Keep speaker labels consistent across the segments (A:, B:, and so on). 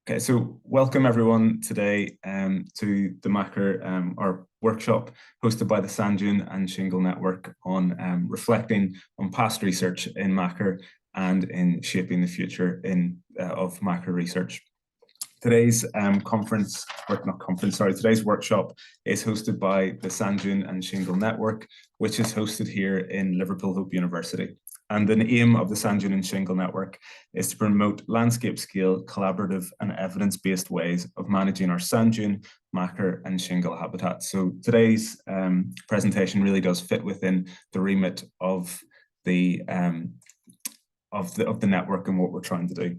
A: Okay, so welcome everyone today to the Machair, our workshop hosted by the Sand Dune and Shingle network on reflecting on past research in Machair and in shaping the future of Machair research. Today's today's workshop is hosted by the Sand Dune and Shingle network, which is hosted here in Liverpool Hope University. And the aim of the Sand Dune and Shingle network is to promote landscape-scale, collaborative and evidence-based ways of managing our sand dune, machair and shingle habitats. So today's presentation really does fit within the remit of the network and what we're trying to do.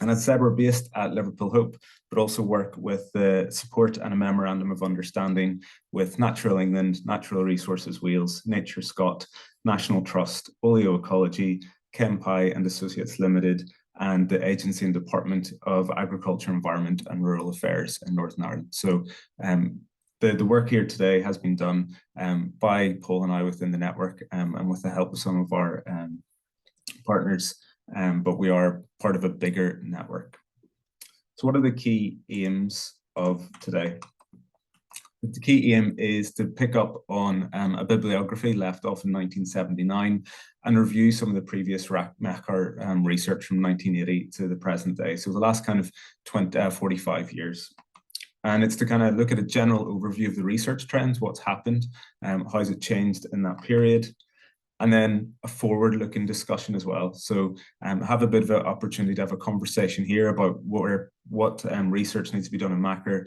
A: And as I said, we're based at Liverpool Hope, but also work with the support and a memorandum of understanding with Natural England, Natural Resources Wales, Nature Scot, National Trust, Oleo Ecology, Kempai and Associates Limited, and the Agency and Department of Agriculture, Environment and Rural Affairs in Northern Ireland. So the work here today has been done by Paul and I within the network and with the help of some of our partners. But we are part of a bigger network. So what are the key aims of today? The key aim is to pick up on a bibliography left off in 1979 and review some of the previous Machair research from 1980 to the present day. So the last kind of 45 years. And it's to kind of look at a general overview of the research trends, what's happened, how has it changed in that period, and then a forward-looking discussion as well. So have a bit of an opportunity to have a conversation here about what research needs to be done in Machair,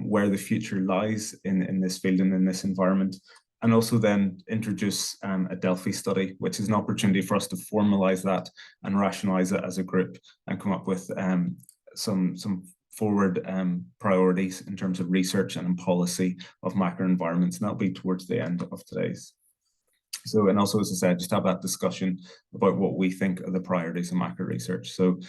A: where the future lies in this field and in this environment, and also then introduce a Delphi study, which is an opportunity for us to formalize that and rationalize it as a group and come up with some forward priorities in terms of research and in policy of Machair environments, and that'll be towards the end of today's. So, and also, as I said, just have that discussion about what we think are the priorities of Machair research. So,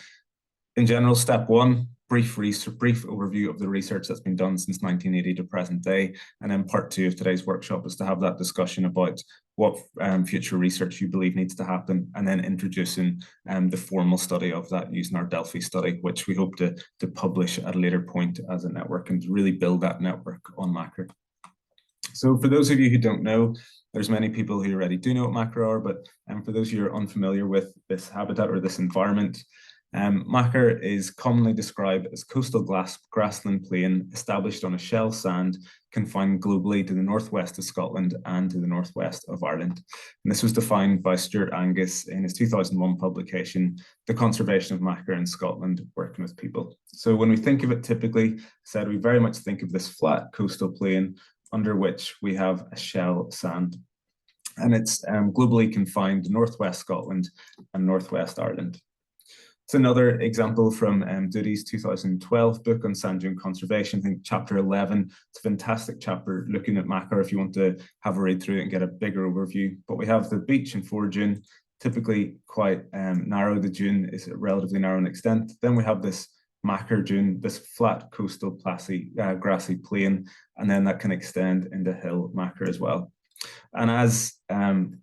A: in general, step one, brief overview of the research that's been done since 1980 to present day. And then part two of today's workshop is to have that discussion about what future research you believe needs to happen, and then introducing the formal study of that using our Delphi study, which we hope to publish at a later point as a network and to really build that network on Machair. So for those of you who don't know, there's many people who already do know what Machair are, but for those who are unfamiliar with this habitat or this environment, Machair is commonly described as coastal grassland plain established on a shell sand confined globally to the northwest of Scotland and to the northwest of Ireland. And this was defined by Stuart Angus in his 2001 publication, The Conservation of Machair in Scotland, Working with People. So when we think of it typically, we very much think of this flat coastal plain under which we have a shell sand. And it's globally confined to northwest Scotland and northwest Ireland. It's another example from Doody's 2012 book on sand dune conservation, I think chapter 11. It's a fantastic chapter looking at Machair if you want to have a read through it and get a bigger overview. But we have the beach and foredune, typically quite narrow. The dune is relatively narrow in extent. Then we have this Machair dune, this flat coastal grassy plain, and then that can extend into hill Machair as well. And as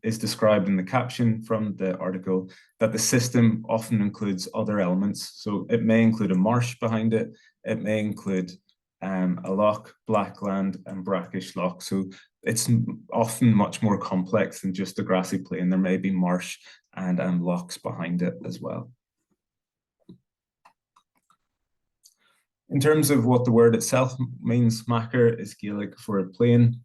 A: is described in the caption from the article, that the system often includes other elements. So it may include a marsh behind it, it may include a loch, blackland and brackish loch. So it's often much more complex than just a grassy plain. There may be marsh and lochs behind it as well. In terms of what the word itself means, Machair is Gaelic for a plain,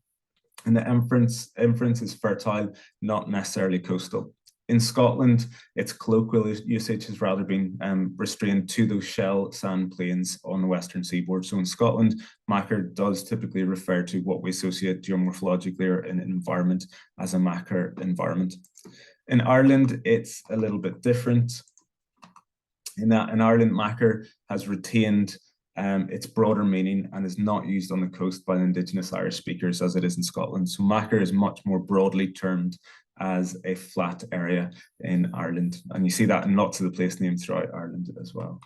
A: and the inference is fertile, not necessarily coastal. In Scotland, its colloquial usage has rather been restrained to those shell sand plains on the western seaboard. So in Scotland, Machair does typically refer to what we associate geomorphologically or in an environment as a Machair environment. In Ireland, it's a little bit different. In Ireland, Machair has retained its broader meaning and is not used on the coast by the Indigenous Irish speakers as it is in Scotland. So Machair is much more broadly termed as a flat area in Ireland. And you see that in lots of the place names throughout Ireland as well.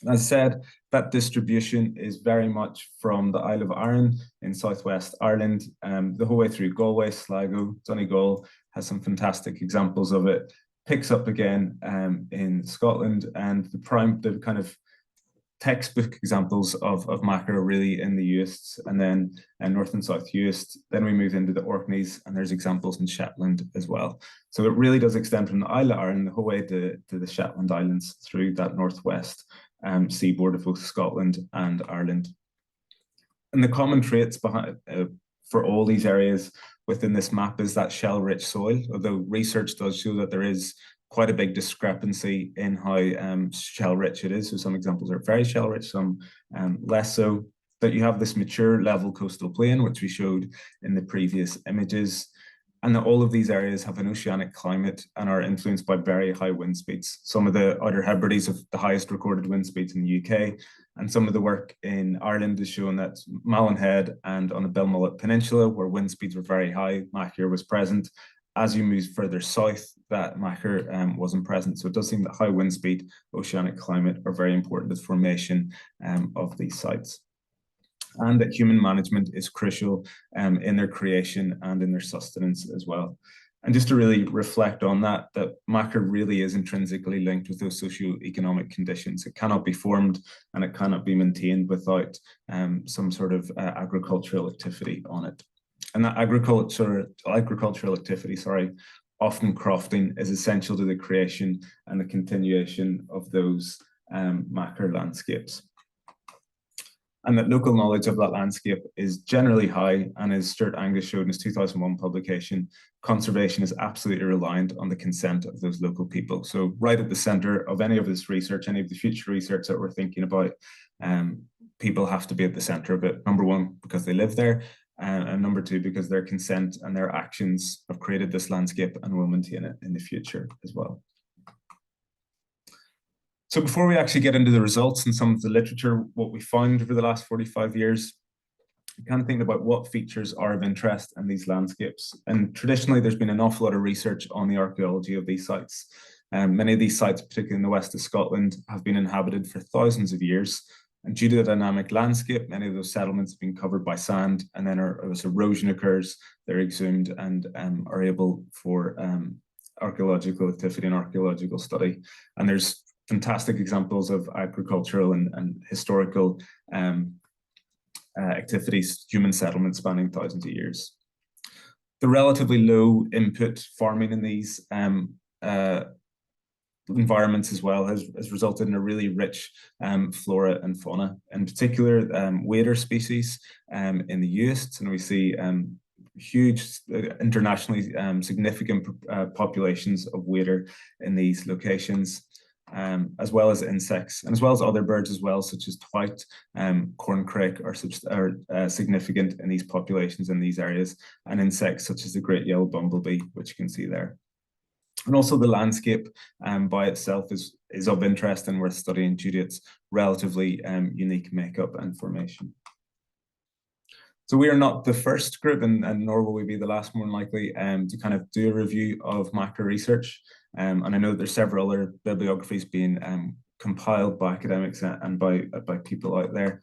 A: As I said, that distribution is very much from the Isle of Arran in southwest Ireland, the whole way through Galway, Sligo, Donegal has some fantastic examples of it. picks up again in Scotland, and the kind of textbook examples of Machair are really in the Uists, and then North and South Uist. Then we move into the Orkneys, and there's examples in Shetland as well. So it really does extend from the Isle of Arran the whole way to the Shetland Islands through that northwest seaboard of both Scotland and Ireland. And the common traits behind for all these areas within this map is that shell-rich soil, although research does show that there is quite a big discrepancy in how shell-rich it is. So some examples are very shell-rich, some less so. That you have this mature level coastal plain, which we showed in the previous images, and that all of these areas have an oceanic climate and are influenced by very high wind speeds. Some of the Outer Hebrides have the highest recorded wind speeds in the UK, and some of the work in Ireland has shown that Malin Head and on the Belmullet Peninsula, where wind speeds were very high, Machair was present. As you move further south, that Machair wasn't present. So it does seem that high wind speed, oceanic climate are very important to the formation of these sites. And that human management is crucial in their creation and in their sustenance as well. And just to really reflect on that Machair really is intrinsically linked with those socio-economic conditions. It cannot be formed and it cannot be maintained without some sort of agricultural activity on it. And that agricultural activity, often crofting, is essential to the creation and the continuation of those Machair landscapes. And that local knowledge of that landscape is generally high, and as Stuart Angus showed in his 2001 publication, conservation is absolutely reliant on the consent of those local people. So right at the center of any of this research, any of the future research that we're thinking about, people have to be at the center of it. Number one, because they live there, and number two, because their consent and their actions have created this landscape and will maintain it in the future as well. So before we actually get into the results and some of the literature, what we found over the last 45 years, we kind of think about what features are of interest in these landscapes. And traditionally, there's been an awful lot of research on the archaeology of these sites. Many of these sites, particularly in the west of Scotland, have been inhabited for thousands of years. And due to the dynamic landscape, many of those settlements have been covered by sand, and then as erosion occurs, they're exhumed and are able for archaeological activity and archaeological study. And there's fantastic examples of agricultural and historical activities, human settlements spanning thousands of years. The relatively low input farming in these environments as well has resulted in a really rich flora and fauna, in particular wader species in the Uists, and we see huge internationally significant populations of wader in these locations. As well as insects, and as well as other birds as well, such as twite, corncrake are significant in these populations in these areas, and insects such as the great yellow bumblebee, which you can see there. And also the landscape by itself is of interest and worth studying due to its relatively unique makeup and formation. So we are not the first group, and nor will we be the last, more than likely, to kind of do a review of Machair research. And I know there's several other bibliographies being compiled by academics and by people out there.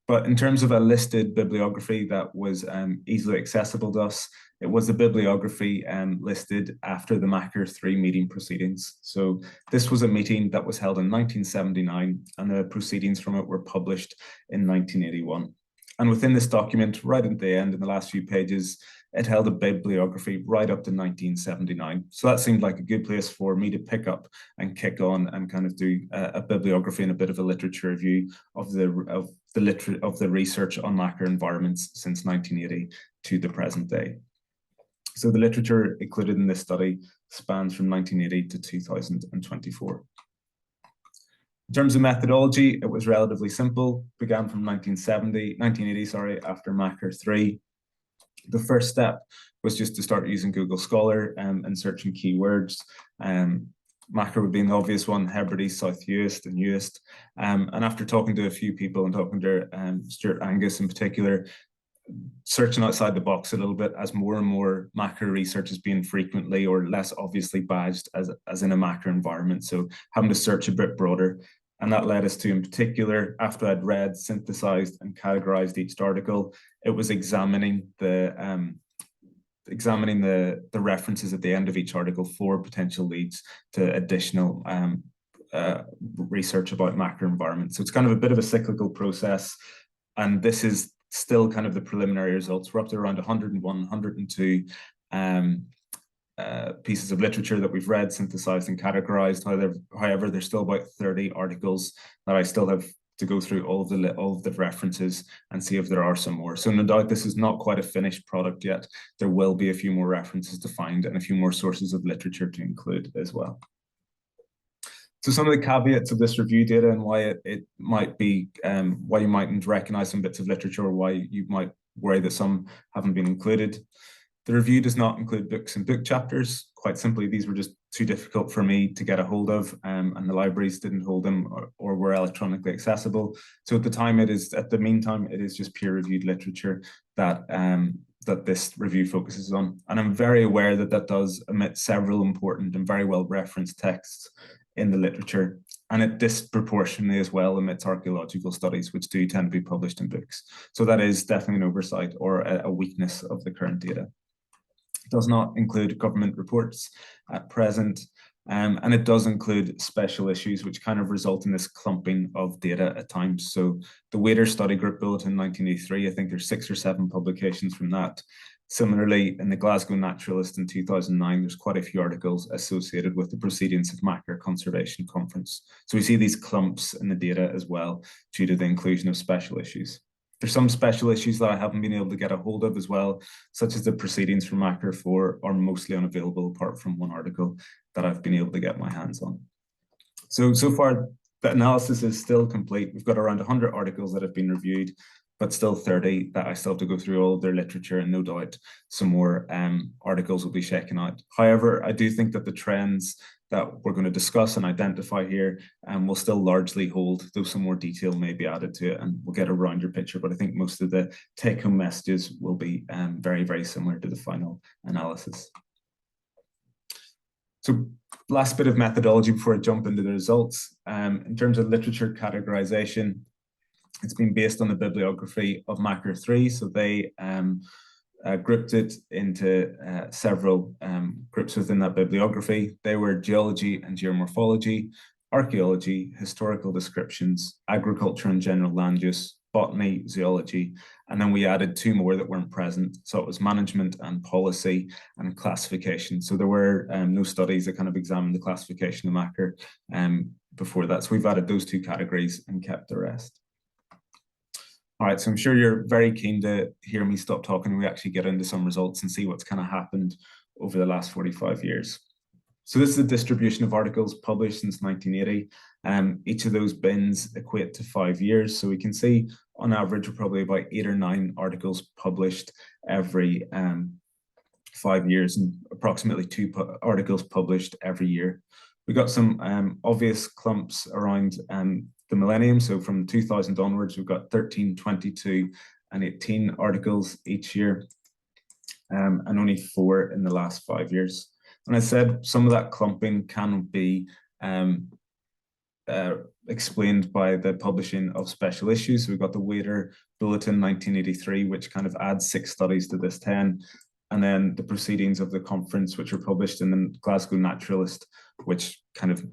A: But in terms of a listed bibliography that was easily accessible to us, it was the bibliography listed after the Machair 3 meeting proceedings. So this was a meeting that was held in 1979, and the proceedings from it were published in 1981. And within this document, right at the end, in the last few pages, it held a bibliography right up to 1979. So that seemed like a good place for me to pick up and kick on and kind of do a bibliography and a bit of a literature review of the research on Machair environments since 1980 to the present day. So the literature included in this study spans from 1980 to 2024. In terms of methodology, it was relatively simple. Began from 1980, after Machair 3. The first step was just to start using Google Scholar and searching keywords. Machair would be an obvious one, Hebrides, South Uist and Uist. And after talking to a few people and talking to Stuart Angus in particular, searching outside the box a little bit, as more and more Machair research is being frequently or less obviously badged as in a Machair environment. So having to search a bit broader. And that led us to, in particular, after I'd read, synthesized and categorized each article, it was examining the examining the references at the end of each article for potential leads to additional research about macroenvironment. So it's kind of a bit of a cyclical process, and this is still kind of the preliminary results. We're up to around 101, 102 pieces of literature that we've read, synthesized, and categorized. However, there's still about 30 articles that I still have to go through all of the references and see if there are some more. So no doubt this is not quite a finished product yet. There will be a few more references to find and a few more sources of literature to include as well. So some of the caveats of this review data and why it might be, why you mightn't recognize some bits of literature, or why you might worry that some haven't been included. The review does not include books and book chapters. Quite simply, these were just too difficult for me to get a hold of, and the libraries didn't hold them or were electronically accessible. So at the meantime, it is just peer-reviewed literature that that this review focuses on. And I'm very aware that that does omit several important and very well-referenced texts in the literature, and it disproportionately as well omits archaeological studies, which do tend to be published in books. So that is definitely an oversight or a weakness of the current data. It does not include government reports at present, and it does include special issues, which kind of result in this clumping of data at times. So the Wader Study Group Bulletin in 1983, I think there's 6 or 7 publications from that. Similarly, in the Glasgow Naturalist in 2009, there's quite a few articles associated with the proceedings of Machair Conservation Conference. So we see these clumps in the data as well due to the inclusion of special issues. There's some special issues that I haven't been able to get a hold of as well, such as the proceedings from Machair 4 are mostly unavailable apart from one article that I've been able to get my hands on. So far, the analysis is still complete. We've got around 100 articles that have been reviewed, but still 30 that I still have to go through all of their literature, and no doubt some more articles will be shaken out. However, I do think that the trends that we're going to discuss and identify here will still largely hold, though some more detail may be added to it, and we'll get a rounder picture, but I think most of the take-home messages will be very, very similar to the final analysis. So last bit of methodology before I jump into the results. In terms of literature categorization, it's been based on the bibliography of Machair 3. So they grouped it into several groups within that bibliography. They were geology and geomorphology, archaeology, historical descriptions, agriculture and general land use, botany, zoology, and then we added 2 more that weren't present. So it was management and policy and classification. So there were no studies that kind of examined the classification of Machair before that. So we've added those 2 categories and kept the rest. All right, so I'm sure you're very keen to hear me stop talking and we actually get into some results and see what's kind of happened over the last 45 years. So this is the distribution of articles published since 1980. Each of those bins equate to 5 years. So we can see on average, probably about 8 or 9 articles published every 5 years, and approximately 2 articles published every year. We got some obvious clumps around the millennium. So from 2000 onwards, we've got 13, 22, and 18 articles each year, and only 4 in the last 5 years. And I said some of that clumping can be explained by the publishing of special issues. So we've got the Wader Bulletin 1983, which kind of adds 6 studies to this 10. And then the proceedings of the conference, which were published in the Glasgow Naturalist, which kind of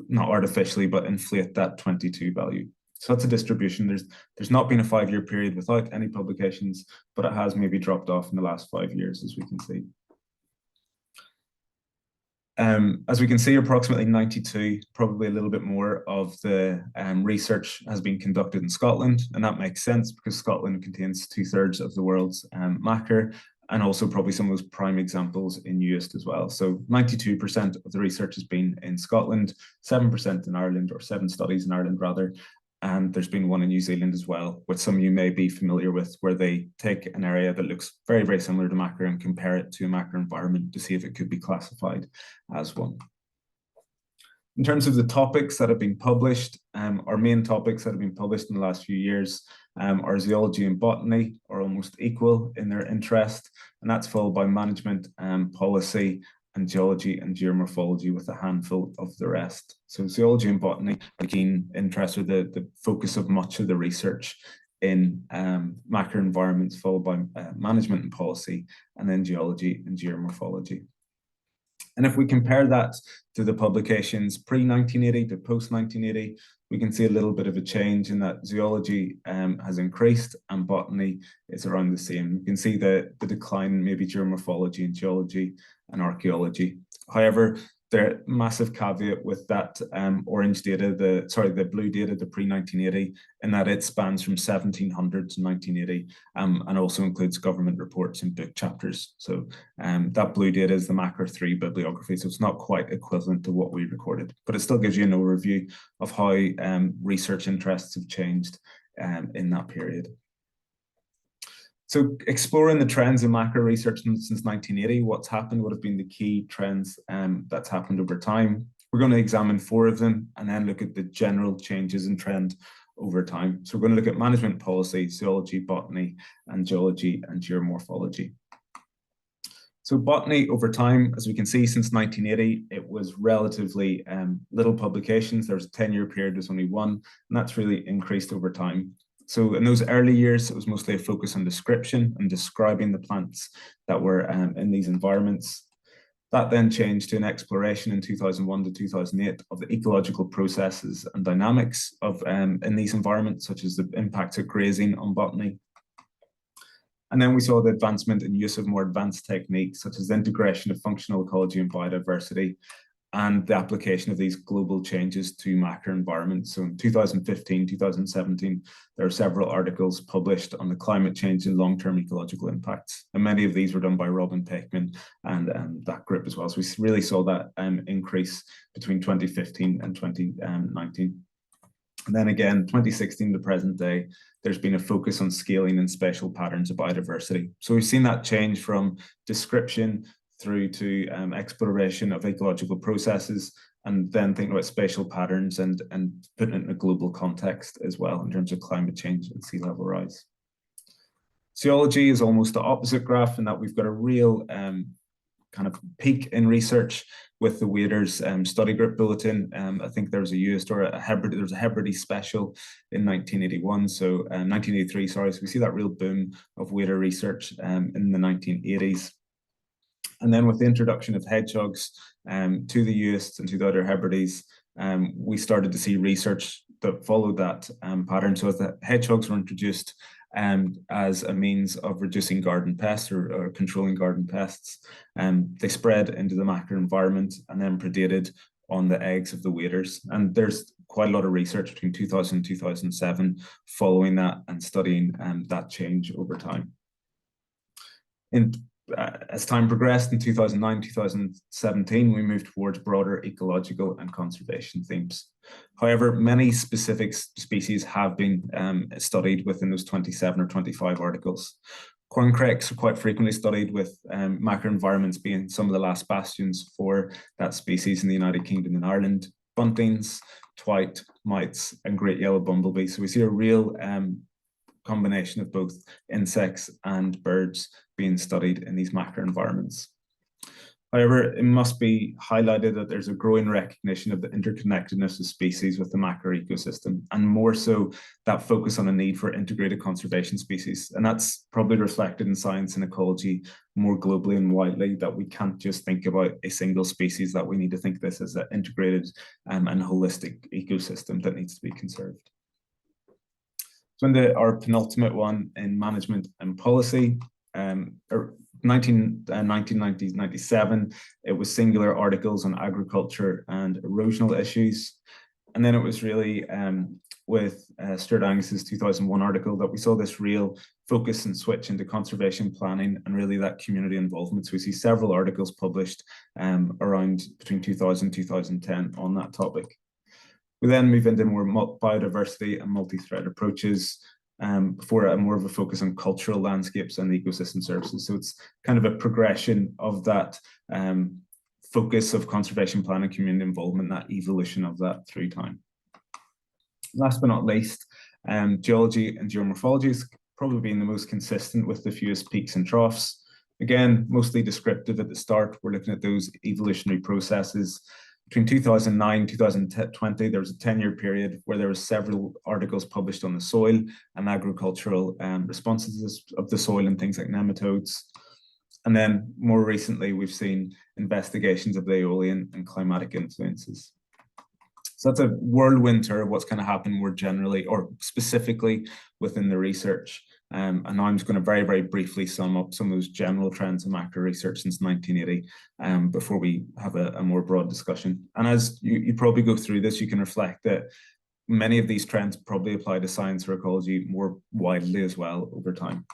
A: not artificially, but inflate that 22 value. So that's a distribution. There's not been a 5-year period without any publications, but it has maybe dropped off in the last 5 years, as we can see. As we can see, approximately 92, probably a little bit more of the research has been conducted in Scotland, and that makes sense because Scotland contains 2/3 of the world's Machair, and also probably some of those prime examples in UIST as well. So 92% of the research has been in Scotland, 7% in Ireland, or 7 studies in Ireland rather, and there's been 1 in New Zealand as well, which some of you may be familiar with, where they take an area that looks very, very similar to Machair and compare it to a Machair environment to see if it could be classified as one. In terms of the topics that have been published, our main topics that have been published in the last few years are zoology and botany are almost equal in their interest, and that's followed by management, policy, and geology and geomorphology with a handful of the rest. So zoology and botany, the keen interest or the focus of much of the research in Machair environments, followed by management and policy, and then geology and geomorphology. And if we compare that to the publications pre-1980 to post-1980, we can see a little bit of a change in that zoology has increased and botany is around the same. You can see the decline in maybe geomorphology and geology and archaeology. However, the massive caveat with that orange data, the blue data, the pre-1980, in that it spans from 1700 to 1980 and also includes government reports and book chapters. So that blue data is the Machair 3 bibliography, so it's not quite equivalent to what we recorded, but it still gives you an overview of how research interests have changed in that period. So exploring the trends in Machair research since 1980, what's happened, what have been the key trends that's happened over time. We're going to examine 4 of them and then look at the general changes in trend over time. So we're going to look at management policy, zoology, botany, and geology and geomorphology. So botany over time, as we can see, since 1980, it was relatively little publications. There was a 10-year period, there's only 1, and that's really increased over time. So in those early years, it was mostly a focus on description and describing the plants that were in these environments. That then changed to an exploration in 2001 to 2008 of the ecological processes and dynamics of in these environments, such as the impact of grazing on botany. And then we saw the advancement in use of more advanced techniques, such as the integration of functional ecology and biodiversity, and the application of these global changes to Machair environments. So in 2015, 2017, there are several articles published on the climate change and long-term ecological impacts. And many of these were done by Robin Peckman and that group as well. So we really saw that increase between 2015 and 2019. And then again, 2016 to present day, there's been a focus on scaling and spatial patterns of biodiversity. So we've seen that change from description through to exploration of ecological processes, and then thinking about spatial patterns and putting it in a global context as well in terms of climate change and sea level rise. Zoology is almost the opposite graph in that we've got a real kind of peak in research with the Waders study group bulletin. I think there was a US or a Hebrides special in 1981, so 1983, sorry. So we see that real boom of Wader research in the 1980s. And then with the introduction of hedgehogs to the US and to the other Hebrides, we started to see research that followed that pattern. So as the hedgehogs were introduced as a means of reducing garden pests or controlling garden pests, they spread into the Machair environment and then predated on the eggs of the waders. And there's quite a lot of research between 2000 and 2007 following that and studying that change over time. As time progressed in 2009, 2017, we moved towards broader ecological and conservation themes. However, many specific species have been studied within those 27 or 25 articles. Corncrakes are quite frequently studied, with Machair environments being some of the last bastions for that species in the United Kingdom and Ireland. Buntings, twite, mites, and great yellow bumblebee. So we see a real combination of both insects and birds being studied in these Machair environments. However, it must be highlighted that there's a growing recognition of the interconnectedness of species with the Machair ecosystem, and more so that focus on a need for integrated conservation species. And that's probably reflected in science and ecology more globally and widely, that we can't just think about a single species, that we need to think this as an integrated and holistic ecosystem that needs to be conserved. So in our penultimate one in management and policy, 1997, it was singular articles on agriculture and erosional issues. And then it was really with Stuart Angus's 2001 article that we saw this real focus and switch into conservation planning and really that community involvement. So we see several articles published around between 2000 and 2010 on that topic. We then move into more biodiversity and multi-thread approaches for more of a focus on cultural landscapes and ecosystem services. So it's kind of a progression of that focus of conservation plan and community involvement, that evolution of that through time. Last but not least, geology and geomorphology has probably been the most consistent with the fewest peaks and troughs. Again, mostly descriptive at the start. We're looking at those evolutionary processes Between 2009 2020, there was a 10-year period where there were several articles published on the soil and agricultural responses of the soil and things like nematodes. And then more recently, we've seen investigations of the aeolian and climatic influences. So that's a whirlwind tour of what's kind of happened more generally or specifically within the research. And now I'm just going to very, very briefly sum up some of those general trends in macro research since 1980 before we have a more broad discussion. And as you probably go through this, you can reflect that many of these trends probably apply to science or ecology more widely as well over time.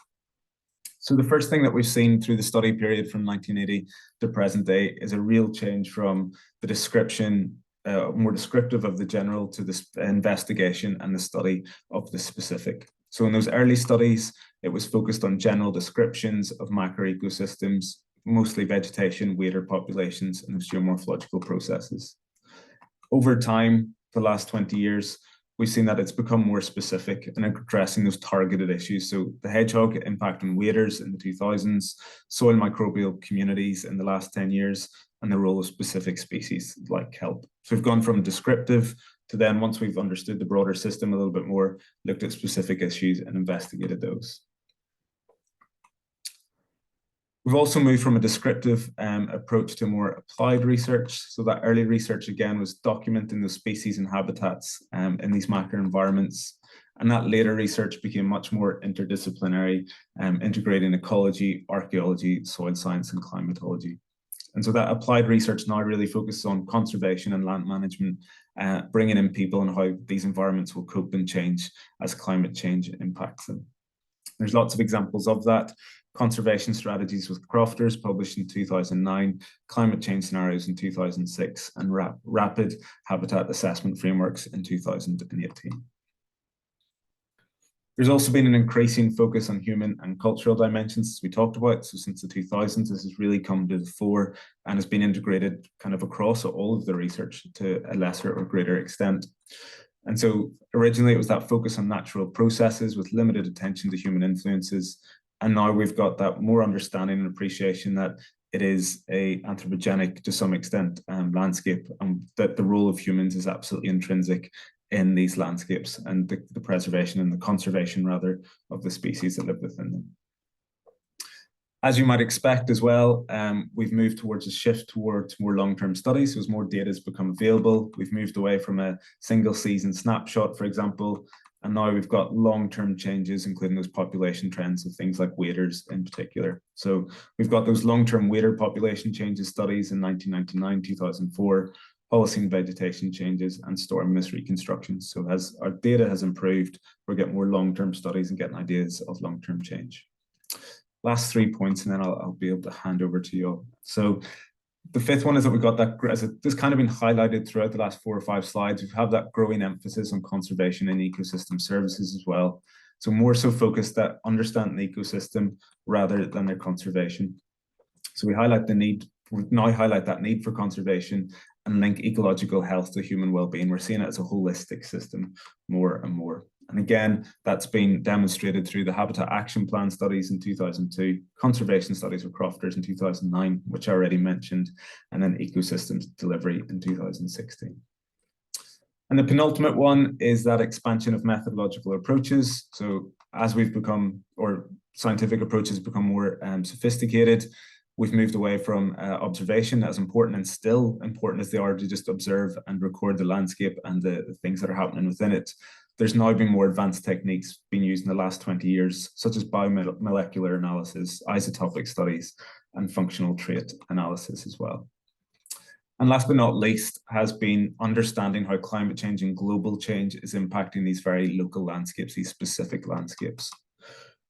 A: So the first thing that we've seen through the study period from 1980 to present day is a real change from the description, more descriptive of the general, to the investigation and the study of the specific. So in those early studies, it was focused on general descriptions of macro ecosystems, mostly vegetation, wader populations, and those geomorphological processes. Over time, the last 20 years, we've seen that it's become more specific and addressing those targeted issues. So the hedgehog impact on waders in the 2000s, soil microbial communities in the last 10 years, and the role of specific species like kelp. So we've gone from descriptive to then, once we've understood the broader system a little bit more, looked at specific issues and investigated those. We've also moved from a descriptive approach to more applied research. So that early research, again, was documenting the species and habitats in these macro environments. And that later research became much more interdisciplinary, integrating ecology, archaeology, soil science, and climatology. And so that applied research now really focuses on conservation and land management, bringing in people and how these environments will cope and change as climate change impacts them. There's lots of examples of that. Conservation strategies with crofters, published in 2009, climate change scenarios in 2006, and rapid habitat assessment frameworks in 2018. There's also been an increasing focus on human and cultural dimensions, as we talked about. So since the 2000s, this has really come to the fore and has been integrated kind of across all of the research to a lesser or greater extent. And so originally it was that focus on natural processes with limited attention to human influences. And now we've got that more understanding and appreciation that it is a anthropogenic, to some extent, landscape, and that the role of humans is absolutely intrinsic in these landscapes and the preservation and the conservation, rather, of the species that live within them. As you might expect as well, we've moved towards a shift towards more long-term studies. So as more data has become available, we've moved away from a single season snapshot, for example, and now we've got long-term changes, including those population trends of things like waders in particular. So we've got those long-term wader population changes studies in 1999, 2004, Holocene vegetation changes, and storminess reconstructions. So as our data has improved, we're getting more long-term studies and getting ideas of long-term change. Last 3 points, and then I'll be able to hand over to you all. So the fifth one is that we got that, as it's kind of been highlighted throughout the last 4 or 5 slides, we've had that growing emphasis on conservation and ecosystem services as well. So more so focused at understanding the ecosystem rather than their conservation. So we highlight the need, we now highlight that need for conservation and link ecological health to human well-being. We're seeing it as a holistic system more and more. And again, that's been demonstrated through the Habitat Action Plan studies in 2002, conservation studies with crofters in 2009, which I already mentioned, and then ecosystems delivery in 2016. And the penultimate one is that expansion of methodological approaches. So as we've become, or scientific approaches become more sophisticated, we've moved away from observation, as important and still important as they are to just observe and record the landscape and the things that are happening within it. There's now been more advanced techniques being used in the last 20 years, such as biomolecular analysis, isotopic studies, and functional trait analysis as well. And last but not least has been understanding how climate change and global change is impacting these very local landscapes, these specific landscapes.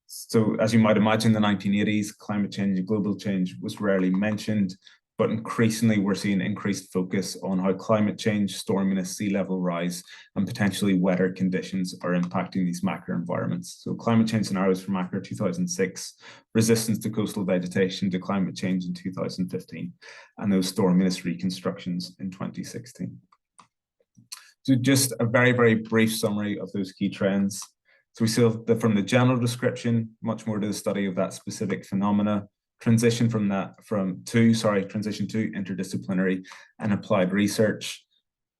A: So as you might imagine, in the 1980s, climate change and global change was rarely mentioned, but increasingly we're seeing increased focus on how climate change, storminess, sea level rise, and potentially wetter conditions are impacting these macro environments. So climate change scenarios for macro 2006, resistance to coastal vegetation to climate change in 2015, and those storminess reconstructions in 2016. So just a very, very brief summary of those key trends. So we see that from the general description, much more to the study of that specific phenomena. transition to interdisciplinary and applied research,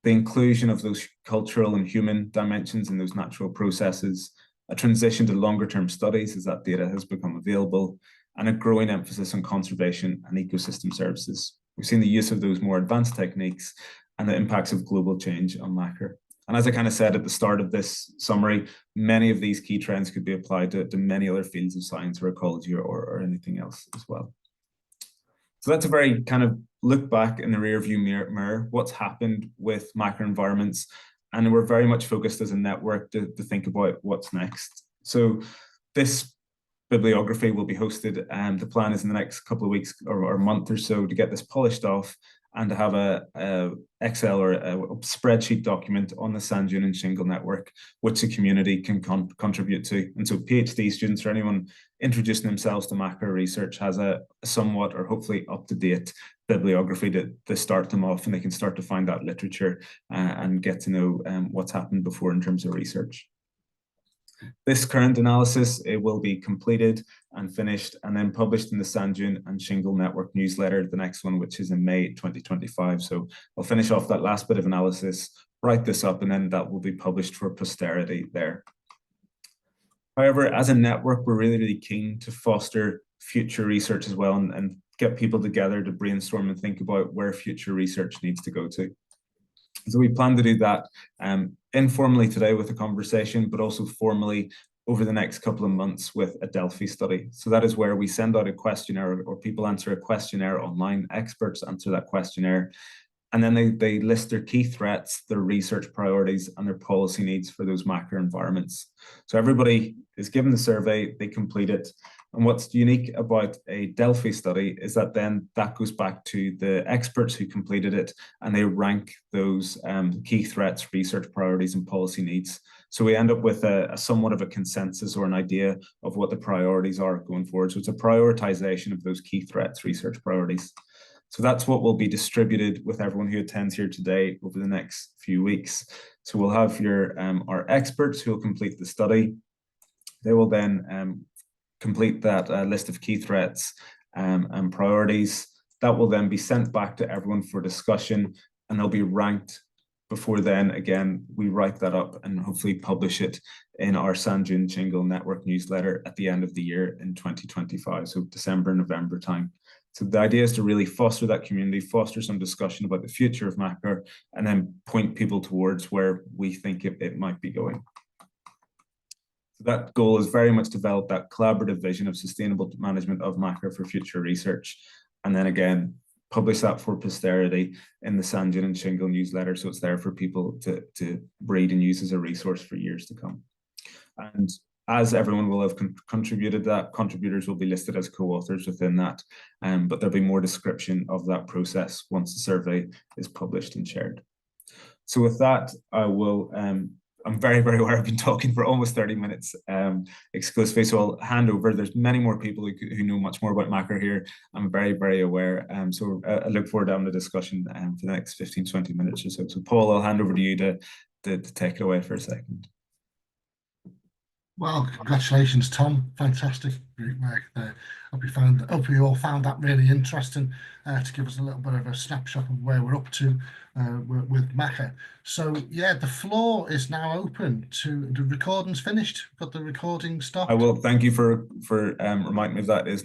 A: the inclusion of those cultural and human dimensions in those natural processes, a transition to longer term studies as that data has become available, and a growing emphasis on conservation and ecosystem services. We've seen the use of those more advanced techniques and the impacts of global change on Machair. And as I kind of said at the start of this summary, many of these key trends could be applied to many other fields of science or ecology or anything else as well. So that's a very kind of look back in the rear view mirror, what's happened with Machair environments. And we're very much focused as a network to think about what's next. So this bibliography will be hosted, and the plan is in the next couple of weeks or a month or so to get this polished off and to have a Excel or a spreadsheet document on the Sand Dune and Shingle network, which the community can contribute to. And so PhD students or anyone introducing themselves to Machair research has a somewhat or hopefully up-to-date bibliography to start them off, and they can start to find that literature and get to know what's happened before in terms of research. This current analysis, it will be completed and finished and then published in the Sand Dune and Shingle Network newsletter, the next one, which is in May 2025. So I'll finish off that last bit of analysis, write this up, and then that will be published for posterity there. However, as a network, we're really, really keen to foster future research as well and get people together to brainstorm and think about where future research needs to go to. So we plan to do that informally today with a conversation, but also formally over the next couple of months with a Delphi study. So that is where we send out a questionnaire, or people answer a questionnaire online, experts answer that questionnaire, and then they list their key threats, their research priorities, and their policy needs for those Machair environments. So everybody is given the survey, they complete it. And what's unique about a Delphi study is that then that goes back to the experts who completed it, and they rank those key threats, research priorities, and policy needs. So we end up with a somewhat of a consensus or an idea of what the priorities are going forward. So it's a prioritization of those key threats, research priorities. So that's what will be distributed with everyone who attends here today over the next few weeks. So we'll have our experts who will complete the study. They will then complete that list of key threats and priorities. That will then be sent back to everyone for discussion, and they'll be ranked. Before then, again, we write that up and hopefully publish it in our Sand Dune Shingle Network newsletter at the end of the year in 2025, so December, November time. So the idea is to really foster that community, foster some discussion about the future of Machair, and then point people towards where we think it might be going. So that goal is very much develop that collaborative vision of sustainable management of Machair for future research. And then again, publish that for posterity in the Sand Dune and Shingle newsletter, so it's there for people to read and use as a resource for years to come. And as everyone will have contributed that, contributors will be listed as co-authors within that, but there'll be more description of that process once the survey is published and shared. So with that, I will, I'm very, very aware I've been talking for almost 30 minutes exclusively, so I'll hand over. There's many more people who know much more about Machair here. I'm very, very aware. So I look forward to having a discussion for the next 15, 20 minutes or so. So Paul, I'll hand over to you to take it away for a second.
B: Well, congratulations, Tom. Fantastic group work there. Hope you all found that really interesting to give us a little bit of a snapshot of where we're up to with Machair. So yeah, the floor is now open to the recording's finished. Got the recording stopped.
A: I will. Thank you for reminding me of that. Is